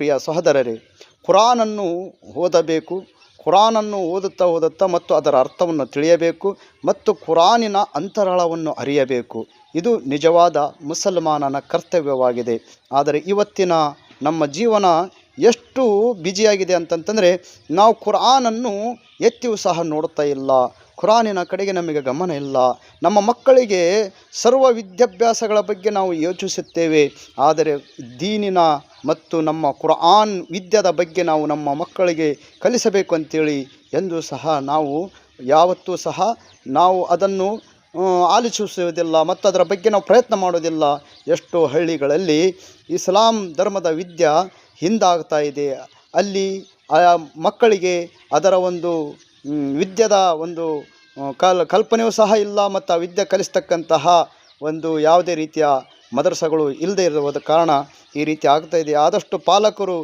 ಪ್ರಿಯ ಸಹೋದರರೇ, ಕುರಾನನ್ನು ಓದಬೇಕು. ಕುರಾನನ್ನು ಓದುತ್ತಾ ಮತ್ತು ಅದರ ಅರ್ಥವನ್ನು ತಿಳಿಯಬೇಕು ಮತ್ತು ಕುರಾನಿನ ಅಂತರಾಳವನ್ನು ಅರಿಯಬೇಕು. ಇದು ನಿಜವಾದ ಮುಸಲ್ಮಾನನ ಕರ್ತವ್ಯವಾಗಿದೆ. ಆದರೆ ಇವತ್ತಿನ ನಮ್ಮ ಜೀವನ ಎಷ್ಟು ಬ್ಯುಸಿಯಾಗಿದೆ ಅಂತಂತಂದರೆ, ನಾವು ಕುರಾನನ್ನು ಎತ್ತಿಯೂ ಸಹ ನೋಡ್ತಾ ಇಲ್ಲ. ಕುರಾನಿನ ಕಡೆಗೆ ನಮಗೆ ಗಮನ ಇಲ್ಲ. ನಮ್ಮ ಮಕ್ಕಳಿಗೆ ಸರ್ವ ವಿದ್ಯಾಭ್ಯಾಸಗಳ ಬಗ್ಗೆ ನಾವು ಯೋಚಿಸುತ್ತೇವೆ, ಆದರೆ ದೀನಿನ ಮತ್ತು ನಮ್ಮ ಕುರಾನ್ ವಿದ್ಯದ ಬಗ್ಗೆ ನಾವು ನಮ್ಮ ಮಕ್ಕಳಿಗೆ ಕಲಿಸಬೇಕು ಅಂತೇಳಿ ಎಂದು ಸಹ ನಾವು ಯಾವತ್ತೂ ಸಹ ನಾವು ಅದನ್ನು ಆಲೋಚಿಸುವುದಿಲ್ಲ ಮತ್ತು ಅದರ ಬಗ್ಗೆ ನಾವು ಪ್ರಯತ್ನ ಮಾಡೋದಿಲ್ಲ. ಎಷ್ಟೋ ಹಳ್ಳಿಗಳಲ್ಲಿ ಇಸ್ಲಾಂ ಧರ್ಮದ ವಿದ್ಯೆ ಹಿಂದಾಗ್ತಾ ಇದೆ. ಅಲ್ಲಿ ಆ ಮಕ್ಕಳಿಗೆ ಅದರ ಒಂದು ವಿದ್ಯೆದ ಒಂದು ಕಲ್ಪನೆಯೂ ಸಹ ಇಲ್ಲ ಮತ್ತು ಆ ವಿದ್ಯೆ ಕಲಿಸ್ತಕ್ಕಂತಹ ಒಂದು ಯಾವುದೇ ರೀತಿಯ ಮದರಸಗಳು ಇಲ್ಲದೇ ಇರುವುದ ಕಾರಣ ಈ ರೀತಿ ಆಗ್ತಾಯಿದೆ. ಆದಷ್ಟು ಪಾಲಕರು